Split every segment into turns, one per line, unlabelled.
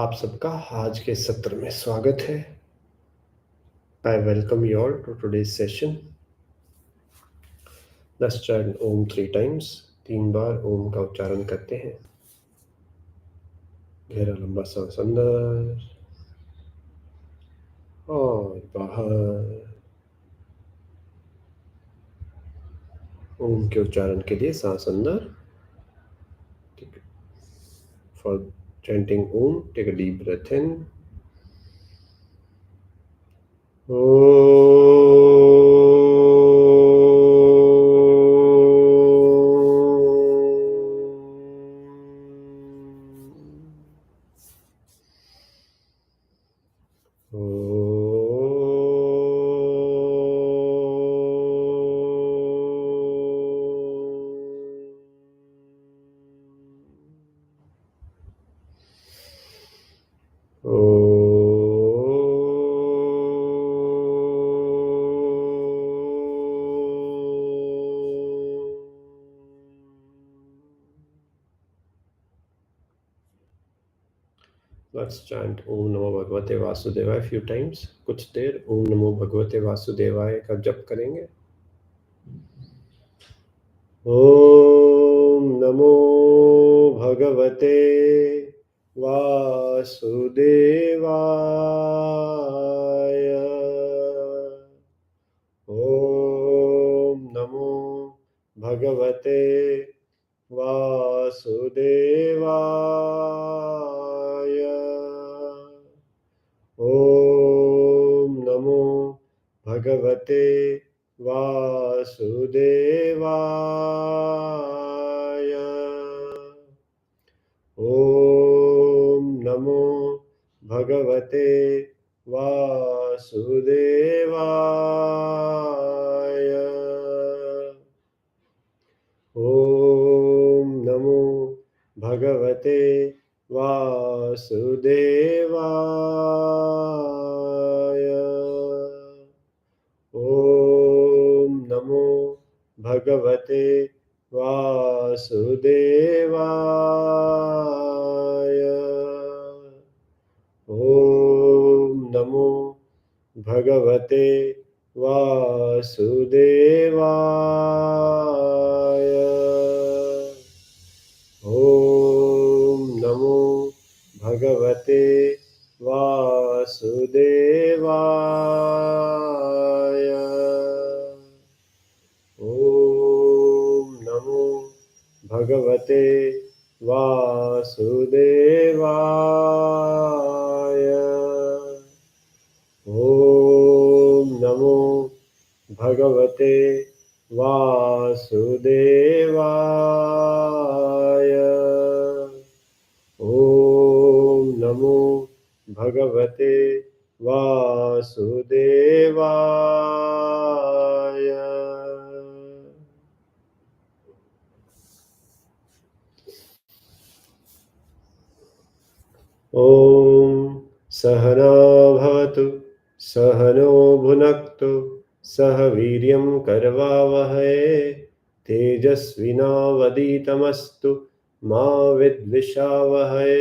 आप सबका आज के सत्र में स्वागत है। I welcome you all to today's session. Let's chant Om 3 times. 3 बार ओम का उच्चारण करते हैं। गहरा लंबा सांस अंदर और बाहर। ओम के उच्चारण के लिए सांस अंदर। For chanting Om, take a deep breath in. Let's chant Om Namo Bhagavate Vasudevaya a few times. कुछ देर Om Namo Bhagavate Vasudevaya का जप करेंगे। Om Namo Bhagavate Vasudevaya. Om Namo Bhagavate Vasudevaya. Om Namo Bhagavate Vasudevaya. Om Namo Bhagavate Vasudevaya. Om Namo Bhagavate Vasudevaya. Om Namo Bhagavate Vasudevaya. Om Namo Bhagavate Vasudevaya. Om Namo Bhagavate Vasudevaya. Om Namo Bhagavate Vasudevaya. Om Namo Bhagavate Vasudevaya. Om Namo Bhagavate Vasudevaya. Om Sahana Bhavatu Sahano Bhunaktu सह वीर्यं करवावहै तेजस्विनावधीतमस्तु मा विद्विषावहै।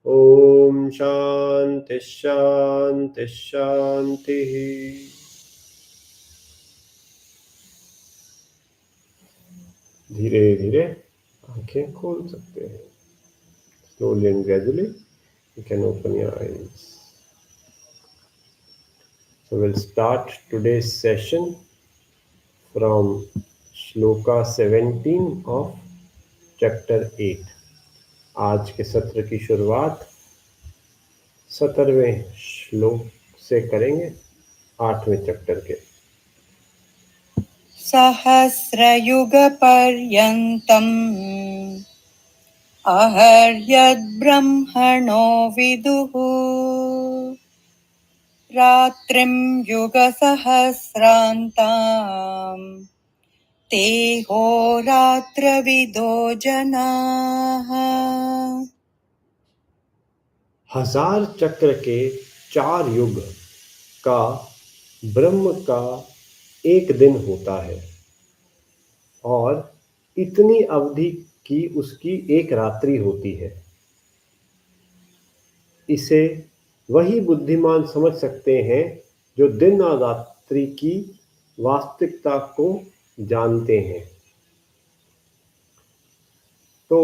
ओम शांति शांति शांति। धीरे धीरे आंखें खोल सकते हैं। Slowly and gradually you can open your eyes. So we'll start today's session from Shloka 17 of Chapter 8. आज के सत्र की शुरुआत 17वें श्लोक से करेंगे 8वें चैप्टर के।
सहस्रयुग पर्यन्तम् अहर्यद् ब्रह्मणो विदुः रात्रिं युगसहस्रान्ताम् ते होरात्रविदो जनाः।
1000 चक्र के 4 युग का ब्रह्म का एक दिन होता है और इतनी अवधि की उसकी एक रात्रि होती है। इसे वही बुद्धिमान समझ सकते हैं जो दिन और रात्रि की वास्तविकता को जानते हैं। तो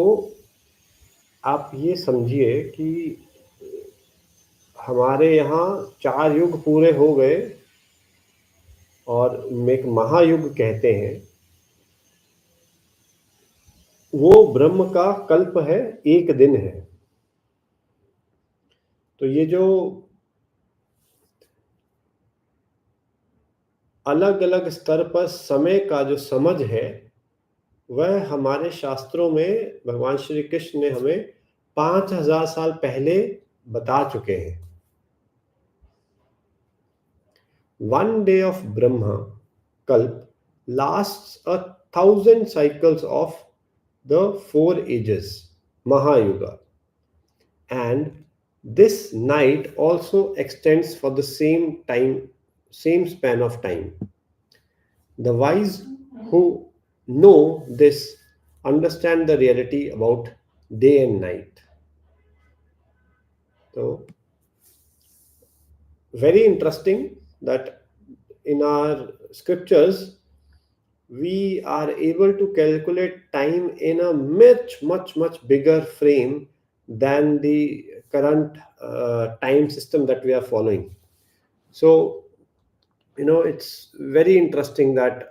आप ये समझिए कि हमारे यहाँ 4 युग पूरे हो गए और एक महायुग कहते हैं, वो ब्रह्म का कल्प है, एक दिन है। तो ये जो अलग अलग स्तर पर समय का जो समझ है, वह हमारे शास्त्रों में भगवान श्री कृष्ण ने हमें 5000 साल पहले बता चुके हैं। One day of Brahma Kalp lasts 1,000 cycles of the 4 ages, Mahayuga. And this night also extends for the same span of time. The wise who know this understand the reality about day and night. So, very interesting that in our scriptures we are able to calculate time in a much bigger frame than the current time system that we are following. So it's very interesting that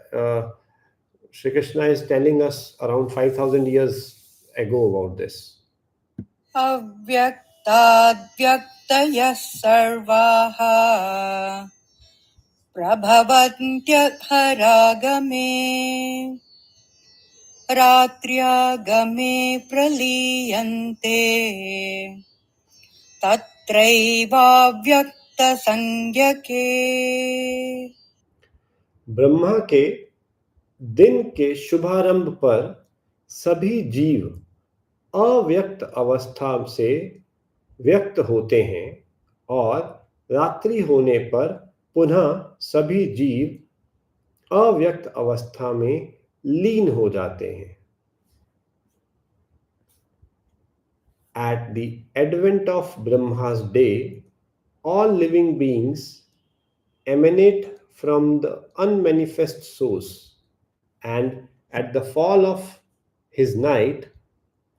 Shri Krishna is telling us around 5,000 years ago about this.
अव्यक्ताद्व्यक्तयः सर्वाः प्रभवन्त्यहरागमे रात्र्यागमे प्रलीयन्ते तत्रैवाव्यक्तसंज्ञके।
ब्रह्मा के दिन के शुभारंभ पर सभी जीव अव्यक्त अवस्था से व्यक्त होते हैं और रात्रि होने पर पुनः सभी जीव अव्यक्त अवस्था में लीन हो जाते हैं। At the advent of Brahma's day, all living beings emanate from the unmanifest source, and at the fall of his night,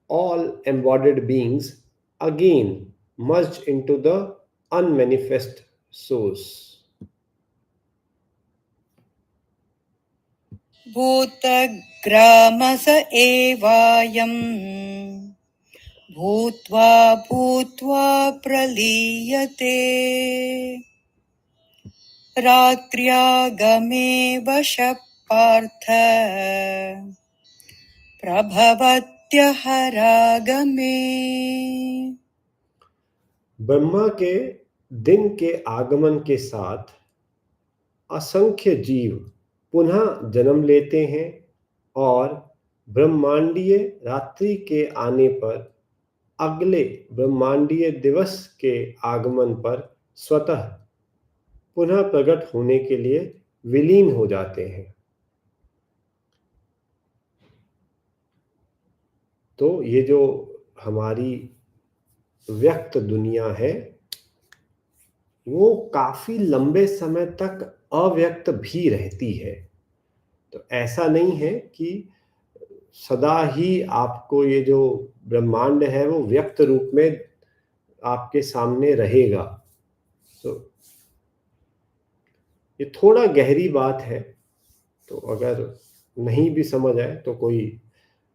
all embodied beings again merge into the unmanifest source.
भूतग्रामस एवायम् भूत्वा भूत्वा प्रलीयते रात्र्यागमे वशः पार्थ प्रभवत्यहरागमे।
ब्रह्मा के दिन के आगमन के साथ असंख्य जीव पुनः जन्म लेते हैं और ब्रह्मांडीय रात्रि के आने पर अगले ब्रह्मांडीय दिवस के आगमन पर स्वतः पुनः प्रकट होने के लिए विलीन हो जाते हैं। तो ये जो हमारी व्यक्त दुनिया है, वो काफी लंबे समय तक अव्यक्त भी रहती है। तो ऐसा नहीं है कि सदा ही आपको ये जो ब्रह्मांड है वो व्यक्त रूप में आपके सामने रहेगा। तो ये थोड़ा गहरी बात है, तो अगर नहीं भी समझ आए तो कोई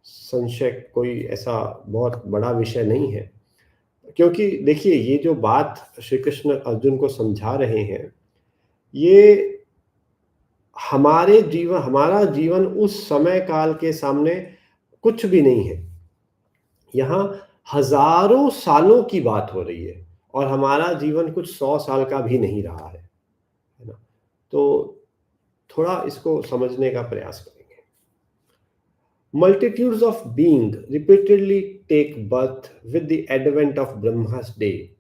संशय, कोई ऐसा बहुत बड़ा विषय नहीं है। क्योंकि देखिए, ये जो बात श्री कृष्ण अर्जुन को समझा रहे हैं, ये हमारा जीवन उस समय काल के सामने कुछ भी नहीं है। यहाँ हजारों सालों की बात हो रही है और हमारा जीवन कुछ 100 साल का भी नहीं रहा है ना। तो थोड़ा इसको समझने का प्रयास करेंगे। Multitudes of beings repeatedly take birth with the advent of Brahma's day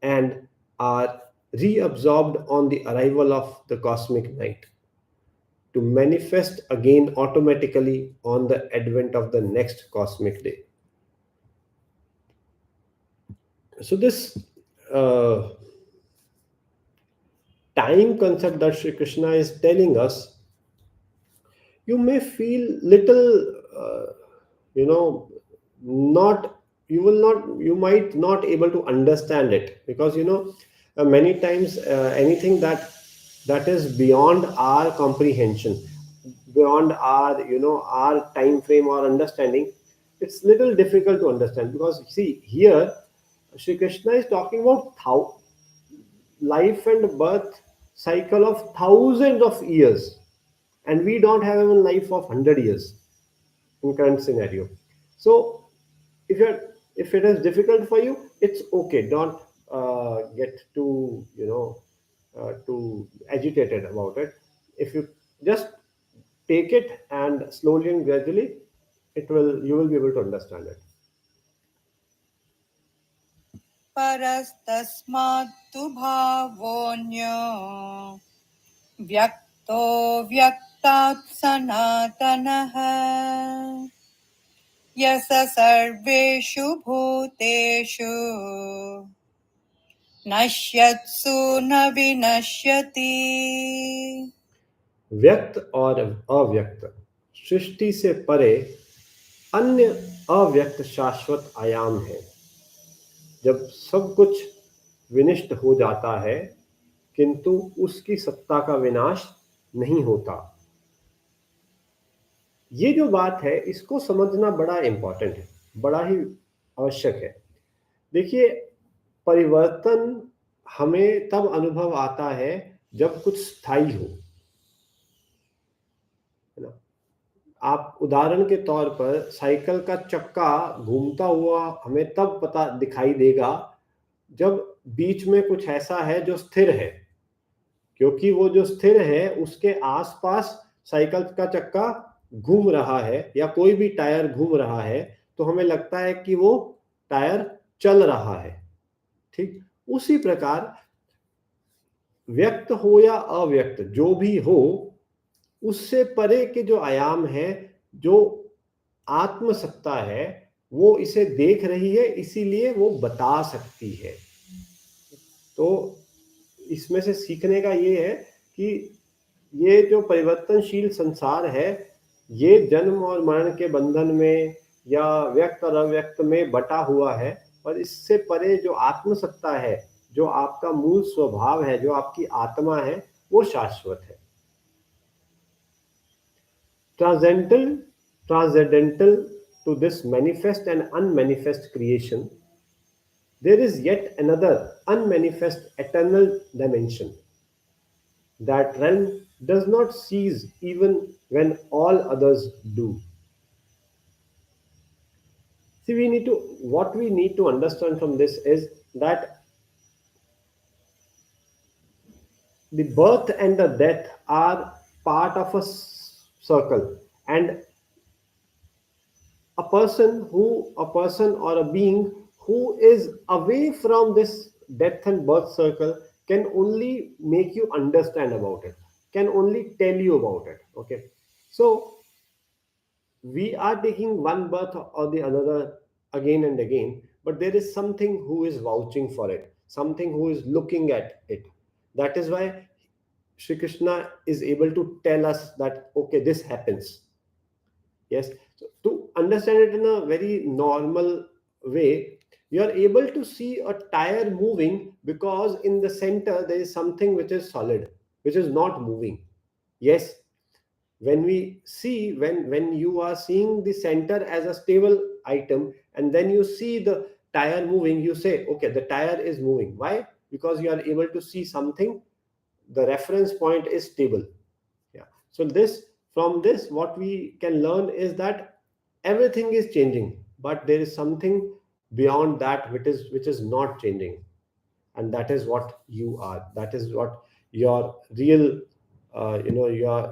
and are reabsorbed on the arrival of the cosmic night, to manifest again automatically on the advent of the next cosmic day. So this uh, time concept that Sri Krishna is telling us, you may feel little, you know, not, you might not able to understand it, because many times anything that is beyond our comprehension, beyond our our time frame or understanding, it's little difficult to understand. Because see here, Sri Krishna is talking about life and birth cycle of thousands of years, and we don't have even life of 100 years in current scenario. So if it is difficult for you, it's okay, don't get too too agitated about it. If you just take it, and slowly and gradually, you will be able to understand it.
परस्तस्मात्तु भावोऽन्यो व्यक्तो व्यक्तात् सनातनः yes सर्वेषु भूतेषु नश्यत्सु न विनश्यति।
व्यक्त और अव्यक्त, सृष्टि से परे अन्य अव्यक्त शाश्वत आयाम है। जब सब कुछ विनष्ट हो जाता है, किंतु उसकी सत्ता का विनाश नहीं होता। ये जो बात है, इसको समझना बड़ा इंपॉर्टेंट है, बड़ा ही आवश्यक है। देखिए, परिवर्तन हमें तब अनुभव आता है जब कुछ स्थायी हो, है ना। आप उदाहरण के तौर पर साइकिल का चक्का घूमता हुआ हमें तब पता दिखाई देगा जब बीच में कुछ ऐसा है जो स्थिर है, क्योंकि वो जो स्थिर है उसके आसपास साइकिल का चक्का घूम रहा है, या कोई भी टायर घूम रहा है, तो हमें लगता है कि वो टायर चल रहा है। ठीक उसी प्रकार व्यक्त हो या अव्यक्त जो भी हो, उससे परे के जो आयाम है, जो आत्मसत्ता है, वो इसे देख रही है, इसीलिए वो बता सकती है। तो इसमें से सीखने का ये है कि ये जो परिवर्तनशील संसार है, ये जन्म और मरण के बंधन में या व्यक्त और अव्यक्त में बटा हुआ है, और इससे परे जो आत्मसत्ता है, जो आपका मूल स्वभाव है, जो आपकी आत्मा है, वो शाश्वत है। Transcendental to this manifest and unmanifest creation, there is yet another unmanifest eternal dimension. That realm does not cease even when all others do. See, what we need to understand from this is that the birth and the death are part of a circle, and a person or a being who is away from this death and birth circle can only make you understand about it, can only tell you about it. Okay, so we are taking one birth or the another again and again, but there is something who is vouching for it, something who is looking at it. That is why Shri Krishna is able to tell us that okay, this happens. Yes, so to understand it in a very normal way, you are able to see a tire moving because in the center there is something which is solid, which is not moving. Yes, when you are seeing the center as a stable item, and then you see the tire moving, you say okay, the tire is moving. Why? Because you are able to see something, the reference point is stable. Yeah, so from this what we can learn is that everything is changing, but there is something beyond that which is not changing, and that is what you are, that is what your real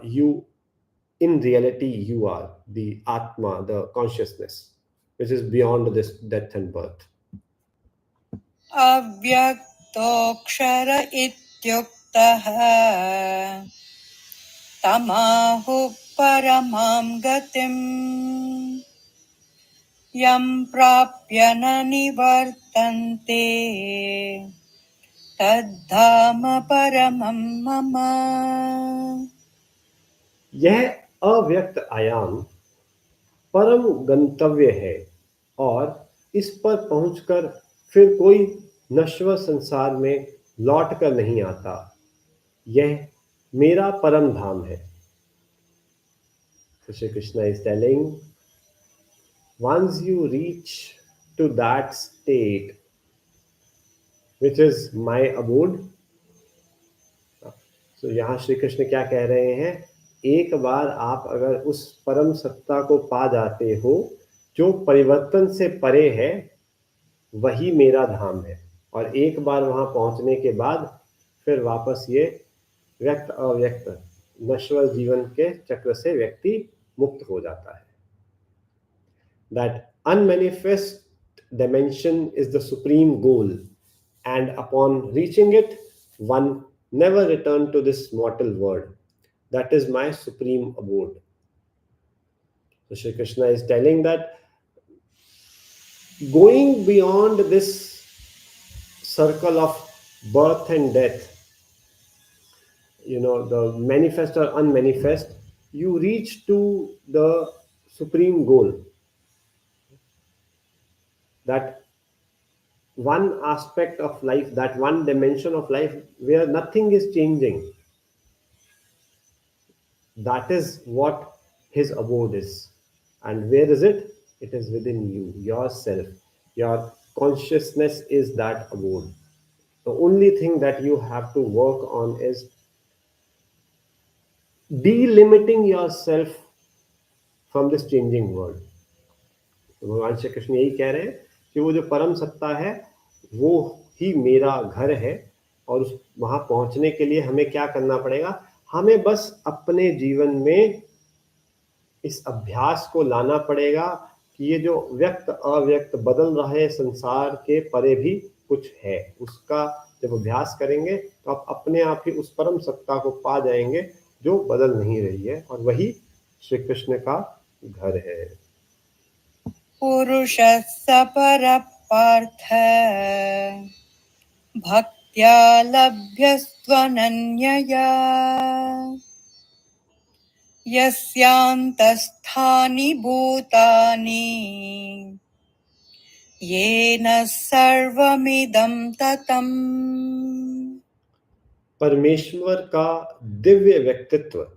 you in reality you are, the atma, the consciousness which is beyond this death and birth.
अव्यक्तोऽक्षर इत्युक्तः तमाहुः परमां गतिम् यं प्राप्य न निवर्तन्ते तद्धाम परमं मम।
यह अव्यक्त आयाम परम गंतव्य है और इस पर पहुंचकर फिर कोई नश्वर संसार में लौट कर नहीं आता। यह मेरा परम धाम है। So Shri Krishna is telling, once you reach to that state which is my abode, तो यहाँ श्री कृष्ण क्या कह रहे हैं, एक बार आप अगर उस परम सत्ता को पा जाते हो जो परिवर्तन से परे है, वही मेरा धाम है। और एक बार वहां पहुंचने के बाद फिर वापस ये व्यक्त अव्यक्त नश्वर जीवन के चक्र से व्यक्ति मुक्त हो जाता है। That unmanifest dimension is the supreme goal, and upon reaching it, one never return to this mortal world. That is my supreme abode. So Shri Krishna is telling that going beyond this circle of birth and death, the manifest or unmanifest, you reach to the supreme goal. That one aspect of life, that one dimension of life where nothing is changing. That is what his abode is. And where is it? It is within you, yourself. Your consciousness is that abode. The only thing that you have to work on is delimiting yourself from this changing world. तो भगवान श्री कृष्ण यही कह रहे हैं कि वो जो परम सत्ता है वो ही मेरा घर है, और उस वहां पहुंचने के लिए हमें क्या करना पड़ेगा, हमें बस अपने जीवन में इस अभ्यास को लाना पड़ेगा कि ये जो व्यक्त अव्यक्त बदल रहे संसार के परे भी कुछ है। उसका जब अभ्यास करेंगे तो आप अपने आप ही उस परम सत्ता को पा जाएंगे जो बदल नहीं रही है, और वही श्री कृष्ण का घर है।
पुरुषः स परः पार्थ भक्त्या लभ्यस्त्वनन्यया यस्यान्तस्थानि भूतानि येन सर्वमिदं ततम्।
परमेश्वर का दिव्य व्यक्तित्व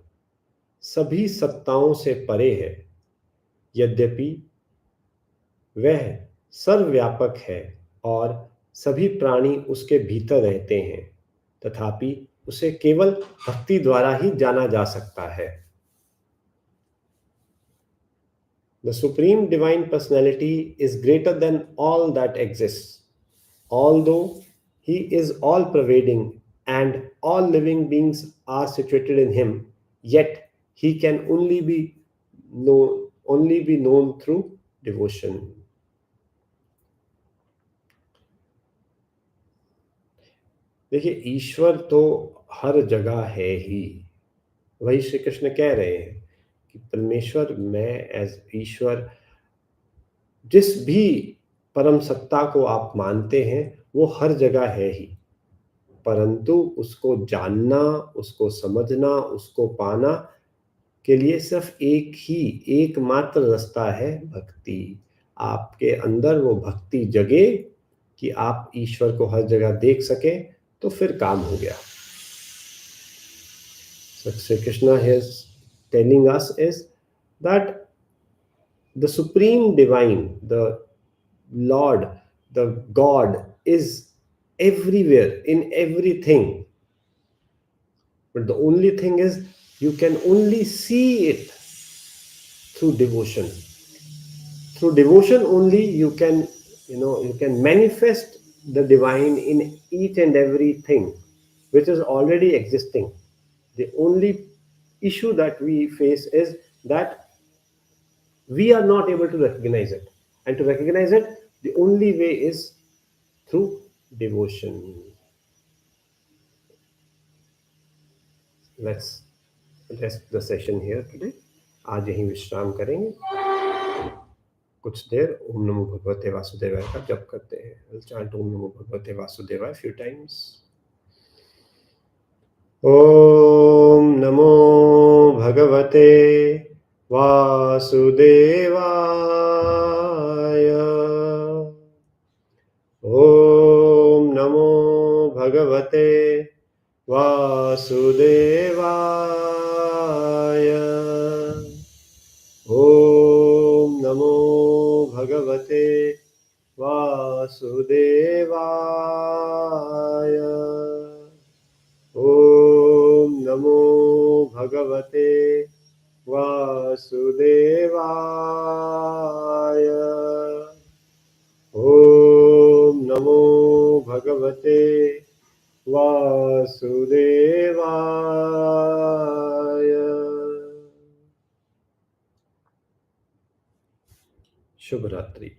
सभी सत्ताओं से परे है। यद्यपि वह सर्वव्यापक है और सभी प्राणी उसके भीतर रहते हैं, तथापि उसे केवल भक्ति द्वारा ही जाना जा सकता है। The Supreme Divine Personality is greater than all that exists. Although He is all pervading and all living beings are situated in Him, yet He can only be known through devotion. देखिए, ईश्वर तो हर जगह है ही। वही श्री कृष्ण कह रहे हैं कि परमेश्वर, मैं एज ईश्वर, जिस भी परम सत्ता को आप मानते हैं वो हर जगह है ही, परंतु उसको जानना, उसको समझना, उसको पाना के लिए सिर्फ एकमात्र रास्ता है भक्ति। आपके अंदर वो भक्ति जगे कि आप ईश्वर को हर जगह देख सके, तो फिर काम हो गया। So Sri Krishna is telling us is that the Supreme Divine, the Lord, the God is everywhere, in everything. But the only thing is you can only see it through devotion. Through devotion only you can manifest the divine in each and everything which is already existing. The only issue that we face is that we are not able to recognize it. And to recognize it, the only way is through devotion. Let's rest the session here today. आज यहीं विश्राम करेंगे। कुछ देर ओम नमो भगवते वासुदेवाय का जप करते हैं। We'll chant ओम नमो भगवते वासुदेवाय few times. ॐ नमो भगवते वासुदेवाय। ॐ नमो भगवते वासुदेवाय। ॐ नमो भगवते वासुदेवाय। ॐ नमो भगवते वासुदेवाय। ॐ नमो भगवते वासुदेवाय। शुभ रात्रि,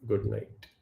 गुड नाइट।